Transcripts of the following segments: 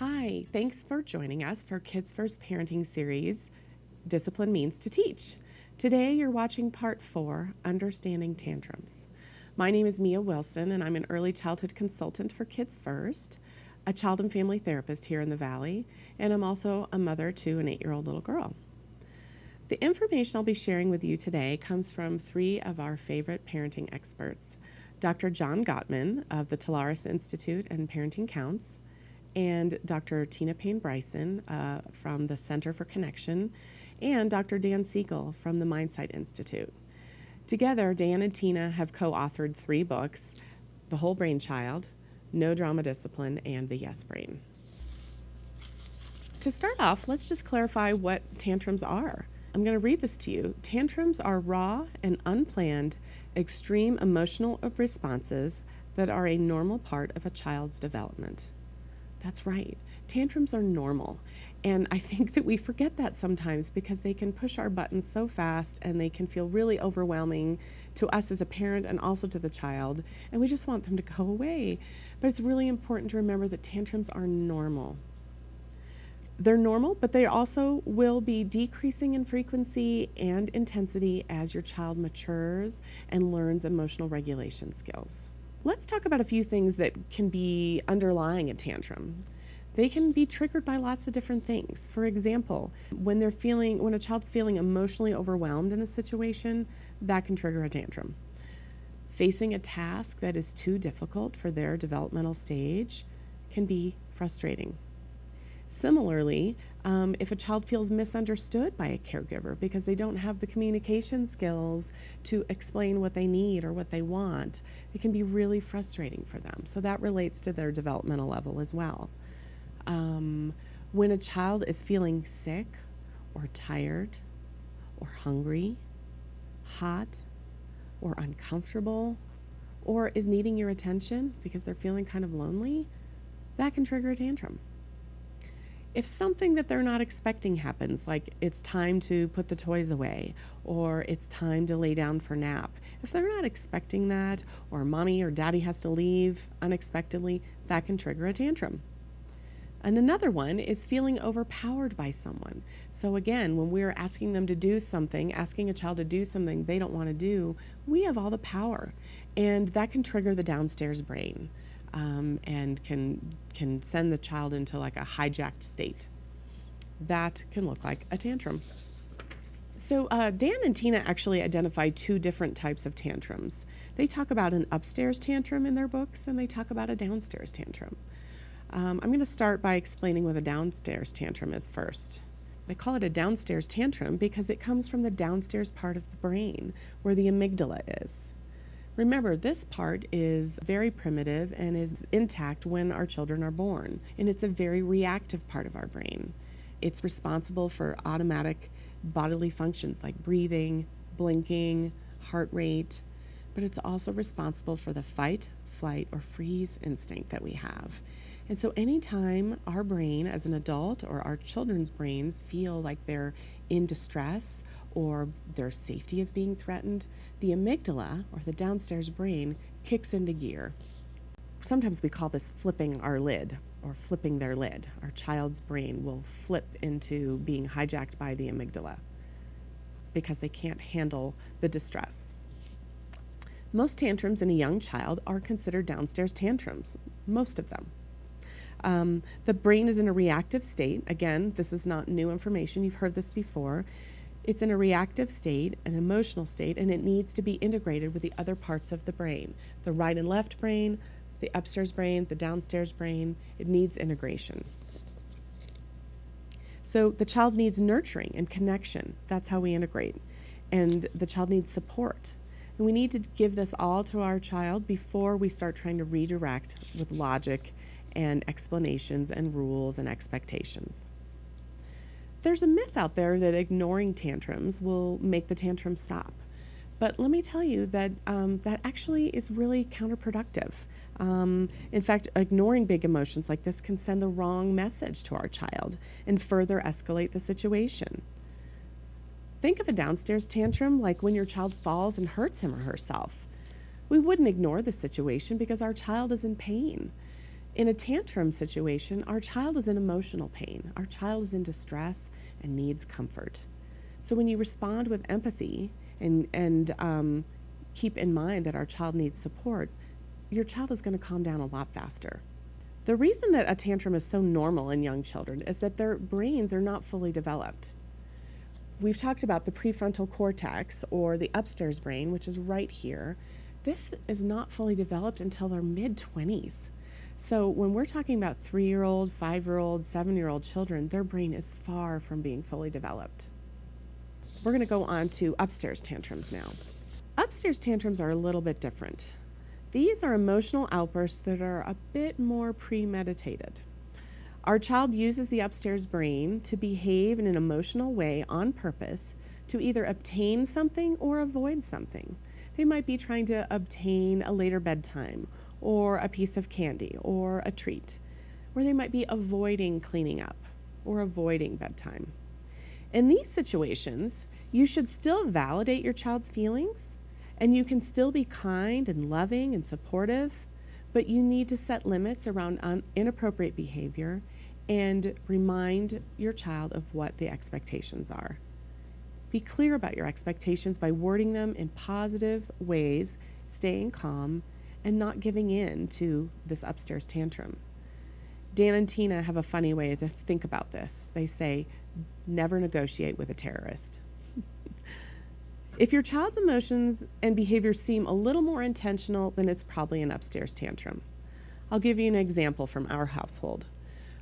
Hi, thanks for joining us for Kids First Parenting Series, Discipline Means to Teach. Today you're watching Part 4, Understanding Tantrums. My name is Mia Wilson, and I'm an early childhood consultant for Kids First, a child and family therapist here in the Valley, and I'm also a mother to an 8-year-old little girl. The information I'll be sharing with you today comes from 3 of our favorite parenting experts, Dr. John Gottman of the Talaris Institute and Parenting Counts, and Dr. Tina Payne-Bryson from the Center for Connection, and Dr. Dan Siegel from the Mindsight Institute. Together, Dan and Tina have co-authored 3 books, The Whole Brain Child, No Drama Discipline, and The Yes Brain. To start off, let's just clarify what tantrums are. I'm going to read this to you. Tantrums are raw and unplanned, extreme emotional responses that are a normal part of a child's development. That's right. Tantrums are normal. And I think that we forget that sometimes because they can push our buttons so fast and they can feel really overwhelming to us as a parent and also to the child. And we just want them to go away. But it's really important to remember that tantrums are normal. They're normal, but they also will be decreasing in frequency and intensity as your child matures and learns emotional regulation skills. Let's talk about a few things that can be underlying a tantrum. They can be triggered by lots of different things. For example, when a child's feeling emotionally overwhelmed in a situation, that can trigger a tantrum. Facing a task that is too difficult for their developmental stage can be frustrating. Similarly, if a child feels misunderstood by a caregiver because they don't have the communication skills to explain what they need or what they want, it can be really frustrating for them. So that relates to their developmental level as well. When a child is feeling sick or tired or hungry, hot or uncomfortable, or is needing your attention because they're feeling kind of lonely, that can trigger a tantrum. If something that they're not expecting happens, like it's time to put the toys away or it's time to lay down for nap, if they're not expecting that, or mommy or daddy has to leave unexpectedly, that can trigger a tantrum. And another one is feeling overpowered by someone. So again, when we're asking them to do something, asking a child to do something they don't want to do, we have all the power. And that can trigger the downstairs brain. And can send the child into like a hijacked state. That can look like a tantrum. So Dan and Tina actually identify 2 different types of tantrums. They talk about an upstairs tantrum in their books, and they talk about a downstairs tantrum. I'm going to start by explaining what a downstairs tantrum is first. They call it a downstairs tantrum because it comes from the downstairs part of the brain, where the amygdala is. Remember, this part is very primitive and is intact when our children are born, and it's a very reactive part of our brain. It's responsible for automatic bodily functions like breathing, blinking, heart rate, but it's also responsible for the fight, flight, or freeze instinct that we have. And so anytime our brain as an adult or our children's brains feel like they're in distress or their safety is being threatened, the amygdala, or the downstairs brain, kicks into gear. Sometimes we call this flipping our lid, or flipping their lid. Our child's brain will flip into being hijacked by the amygdala because they can't handle the distress. Most tantrums in a young child are considered downstairs tantrums, most of them. The brain is in a reactive state. Again, this is not new information. You've heard this before. It's in a reactive state, an emotional state, and it needs to be integrated with the other parts of the brain. The right and left brain, the upstairs brain, the downstairs brain. It needs integration. So the child needs nurturing and connection. That's how we integrate. And the child needs support. And we need to give this all to our child before we start trying to redirect with logic and explanations and rules and expectations. There's a myth out there that ignoring tantrums will make the tantrum stop. But let me tell you that that actually is really counterproductive. In fact, ignoring big emotions like this can send the wrong message to our child and further escalate the situation. Think of a downstairs tantrum like when your child falls and hurts him or herself. We wouldn't ignore the situation because our child is in pain. In a tantrum situation, our child is in emotional pain. Our child is in distress and needs comfort. So when you respond with empathy and keep in mind that our child needs support, your child is going to calm down a lot faster. The reason that a tantrum is so normal in young children is that their brains are not fully developed. We've talked about the prefrontal cortex, or the upstairs brain, which is right here. This is not fully developed until their mid-20s. So when we're talking about 3-year-old, 5-year-old, 7-year-old children, their brain is far from being fully developed. We're going to go on to upstairs tantrums now. Upstairs tantrums are a little bit different. These are emotional outbursts that are a bit more premeditated. Our child uses the upstairs brain to behave in an emotional way on purpose to either obtain something or avoid something. They might be trying to obtain a later bedtime, or a piece of candy, or a treat, or they might be avoiding cleaning up or avoiding bedtime. In these situations, you should still validate your child's feelings, and you can still be kind and loving and supportive, but you need to set limits around inappropriate behavior and remind your child of what the expectations are. Be clear about your expectations by wording them in positive ways, staying calm, and not giving in to this upstairs tantrum. Dan and Tina have a funny way to think about this. They say, never negotiate with a terrorist. If your child's emotions and behaviors seem a little more intentional, then it's probably an upstairs tantrum. I'll give you an example from our household.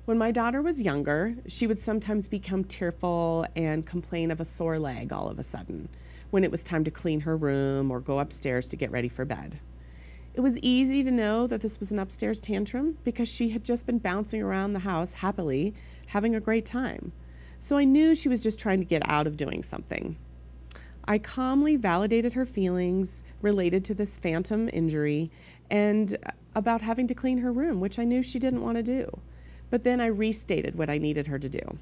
When my daughter was younger, she would sometimes become tearful and complain of a sore leg all of a sudden when it was time to clean her room or go upstairs to get ready for bed. It was easy to know that this was an upstairs tantrum because she had just been bouncing around the house happily, having a great time. So I knew she was just trying to get out of doing something. I calmly validated her feelings related to this phantom injury and about having to clean her room, which I knew she didn't want to do. But then I restated what I needed her to do.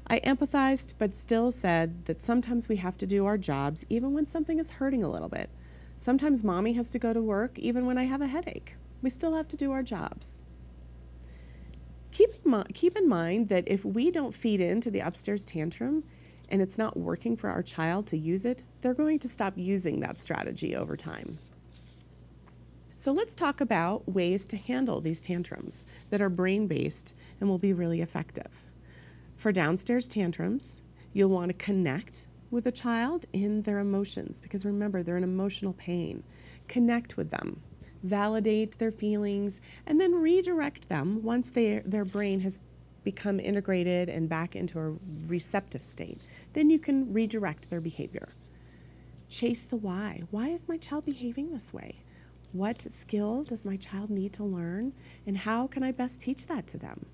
I empathized, but still said that sometimes we have to do our jobs even when something is hurting a little bit. Sometimes mommy has to go to work even when I have a headache. We still have to do our jobs. Keep in mind that if we don't feed into the upstairs tantrum and it's not working for our child to use it, they're going to stop using that strategy over time. So let's talk about ways to handle these tantrums that are brain-based and will be really effective. For downstairs tantrums, you'll want to connect with a child in their emotions, because remember, they're in emotional pain. Connect with them, validate their feelings, and then redirect them once their brain has become integrated and back into a receptive state. Then you can redirect their behavior. Chase the why. Why is my child behaving this way? What skill does my child need to learn, and how can I best teach that to them?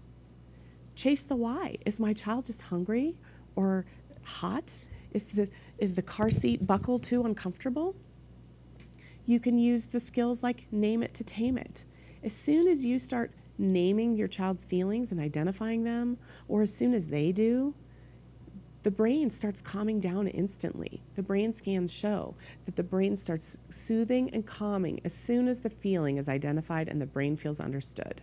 Chase the why. Is my child just hungry or hot? Is the car seat buckle too uncomfortable? You can use the skills like name it to tame it. As soon as you start naming your child's feelings and identifying them, or as soon as they do, the brain starts calming down instantly. The brain scans show that the brain starts soothing and calming as soon as the feeling is identified and the brain feels understood.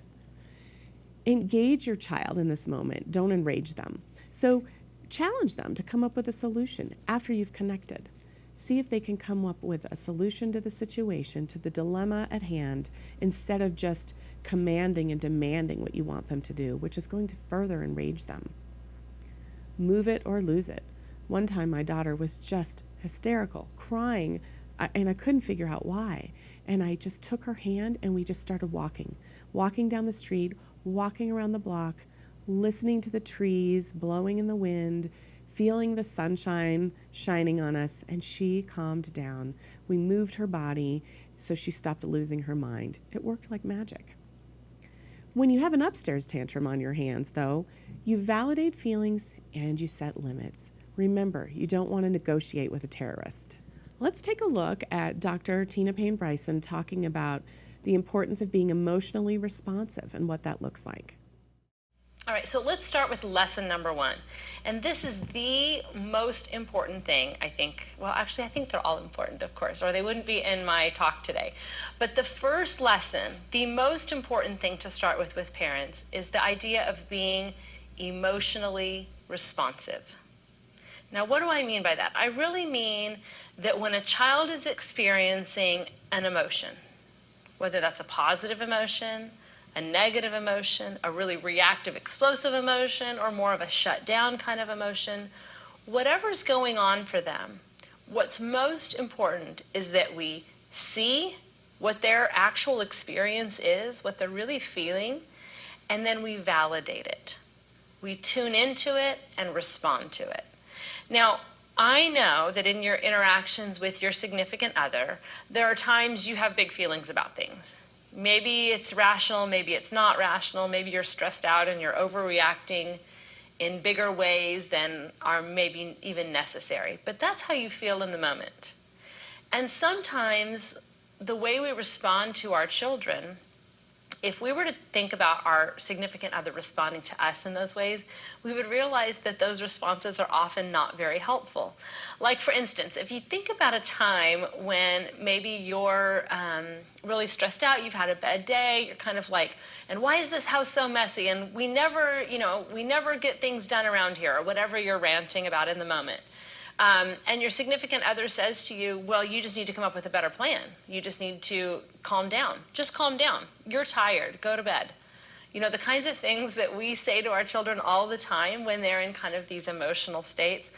Engage your child in this moment. Don't enrage them. So challenge them to come up with a solution after you've connected. See if they can come up with a solution to the situation, to the dilemma at hand, instead of just commanding and demanding what you want them to do, which is going to further enrage them. Move it or lose it. One time my daughter was just hysterical, crying, and I couldn't figure out why. And I just took her hand and we just started walking down the street, walking around the block, listening to the trees blowing in the wind, feeling the sunshine shining on us, and she calmed down. We moved her body so she stopped losing her mind. It worked like magic. When you have an upstairs tantrum on your hands, though, you validate feelings and you set limits. Remember, you don't want to negotiate with a terrorist. Let's take a look at Dr. Tina Payne Bryson talking about the importance of being emotionally responsive and what that looks like. All right, so let's start with lesson number 1. And this is the most important thing, I think. Well, actually, I think they're all important, of course, or they wouldn't be in my talk today. But the first lesson, the most important thing to start with parents, is the idea of being emotionally responsive. Now, what do I mean by that? I really mean that when a child is experiencing an emotion, whether that's a positive emotion, a negative emotion, a really reactive, explosive emotion, or more of a shut down kind of emotion, whatever's going on for them, what's most important is that we see what their actual experience is, what they're really feeling, and then we validate it. We tune into it and respond to it. Now, I know that in your interactions with your significant other, there are times you have big feelings about things. Maybe it's rational, maybe it's not rational, maybe you're stressed out and you're overreacting in bigger ways than are maybe even necessary. But that's how you feel in the moment. And sometimes the way we respond to our children, if we were to think about our significant other responding to us in those ways, we would realize that those responses are often not very helpful. Like, for instance, if you think about a time when maybe you're really stressed out, you've had a bad day, you're kind of like, and why is this house so messy? And we never get things done around here, or whatever you're ranting about in the moment. And your significant other says to you, well, you just need to come up with a better plan. You just need to calm down. Just calm down. You're tired. Go to bed. You know, the kinds of things that we say to our children all the time when they're in kind of these emotional states,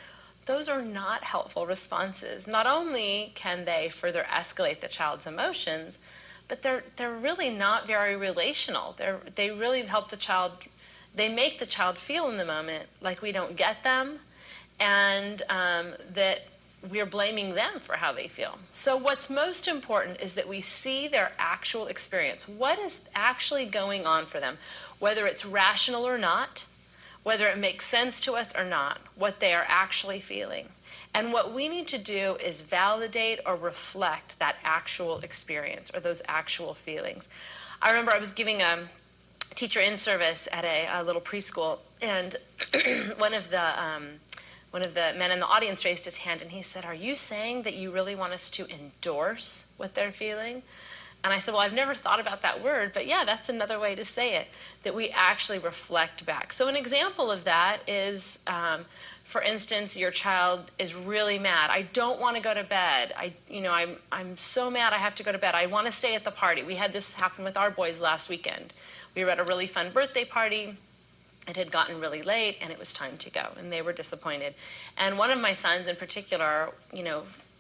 those are not helpful responses. Not only can they further escalate the child's emotions, but they're really not very relational. They really help the child, they make the child feel in the moment like we don't get them, and that we're blaming them for how they feel. So what's most important is that we see their actual experience. What is actually going on for them, whether it's rational or not, whether it makes sense to us or not, what they are actually feeling. And what we need to do is validate or reflect that actual experience or those actual feelings. I remember I was giving a teacher in service at a little preschool, and one of the men in the audience raised his hand and he said, "Are you saying that you really want us to endorse what they're feeling?" And I said, well, I've never thought about that word, but yeah, that's another way to say it, that we actually reflect back. So an example of that is, for instance, your child is really mad. I don't want to go to bed. I'm so mad I have to go to bed. I want to stay at the party. We had this happen with our boys last weekend. We were at a really fun birthday party. It had gotten really late and it was time to go, and they were disappointed. And one of my sons in particular,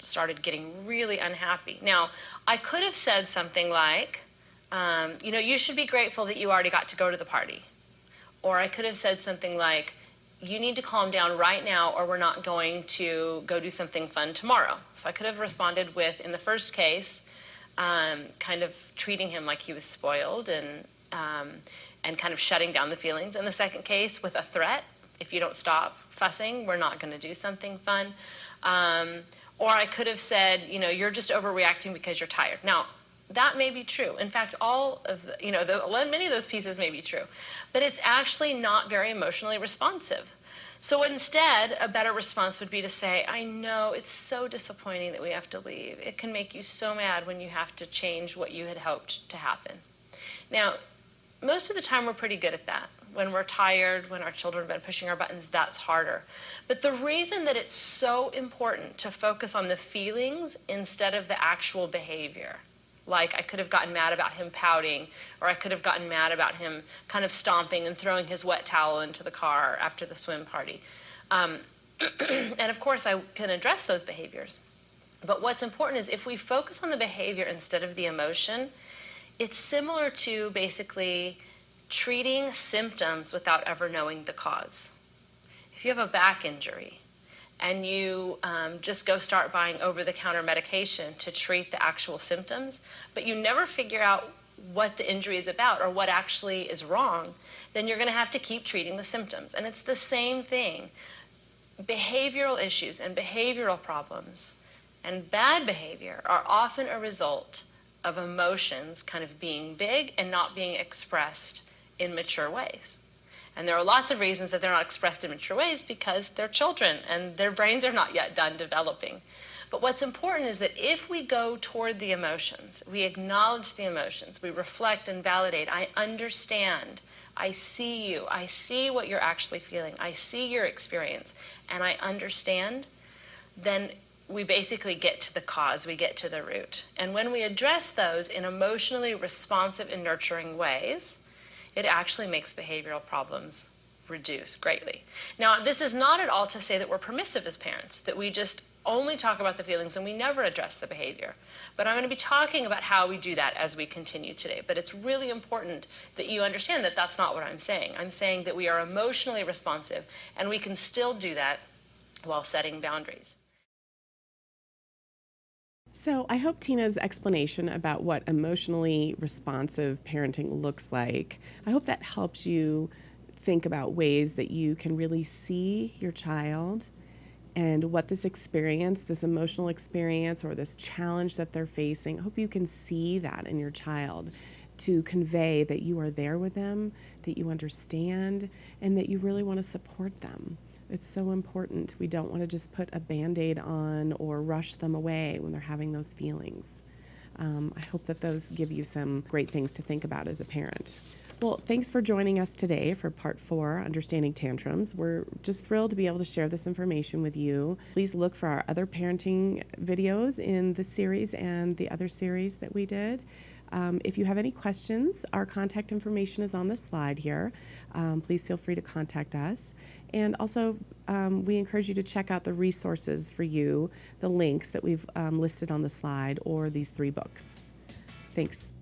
started getting really unhappy. Now, I could have said something like, you should be grateful that you already got to go to the party. Or I could have said something like, you need to calm down right now or we're not going to go do something fun tomorrow. So I could have responded with, in the first case, kind of treating him like he was spoiled and kind of shutting down the feelings. In the second case, with a threat, if you don't stop fussing, we're not going to do something fun. Or I could have said, you're just overreacting because you're tired. Now, that may be true. In fact, all of many of those pieces may be true. But it's actually not very emotionally responsive. So instead, a better response would be to say, I know it's so disappointing that we have to leave. It can make you so mad when you have to change what you had hoped to happen. Now, most of the time we're pretty good at that. When we're tired, when our children have been pushing our buttons, that's harder. But the reason that it's so important to focus on the feelings instead of the actual behavior, like I could have gotten mad about him pouting, or I could have gotten mad about him kind of stomping and throwing his wet towel into the car after the swim party. And of course I can address those behaviors. But what's important is if we focus on the behavior instead of the emotion, it's similar to basically treating symptoms without ever knowing the cause. If you have a back injury and you just go start buying over-the-counter medication to treat the actual symptoms, but you never figure out what the injury is about or what actually is wrong, then you're going to have to keep treating the symptoms. And it's the same thing. Behavioral issues and behavioral problems and bad behavior are often a result of emotions kind of being big and not being expressed in mature ways. And there are lots of reasons that they're not expressed in mature ways because they're children and their brains are not yet done developing. But what's important is that if we go toward the emotions, we acknowledge the emotions, we reflect and validate, I understand, I see you, I see what you're actually feeling, I see your experience, and I understand, then we basically get to the cause, we get to the root. And when we address those in emotionally responsive and nurturing ways, it actually makes behavioral problems reduce greatly. Now, this is not at all to say that we're permissive as parents, that we just only talk about the feelings and we never address the behavior. But I'm going to be talking about how we do that as we continue today. But it's really important that you understand that that's not what I'm saying. I'm saying that we are emotionally responsive and we can still do that while setting boundaries. So I hope Tina's explanation about what emotionally responsive parenting looks like, I hope that helps you think about ways that you can really see your child and what this experience, this emotional experience or this challenge that they're facing, I hope you can see that in your child to convey that you are there with them, that you understand, and that you really want to support them. It's so important. We don't want to just put a Band-Aid on or rush them away when they're having those feelings. I hope that those give you some great things to think about as a parent. Well, thanks for joining us today for Part 4, Understanding Tantrums. We're just thrilled to be able to share this information with you. Please look for our other parenting videos in this series and the other series that we did. If you have any questions, our contact information is on the slide here. Please feel free to contact us. And also, we encourage you to check out the resources for you, the links that we've listed on the slide, or these 3 books. Thanks.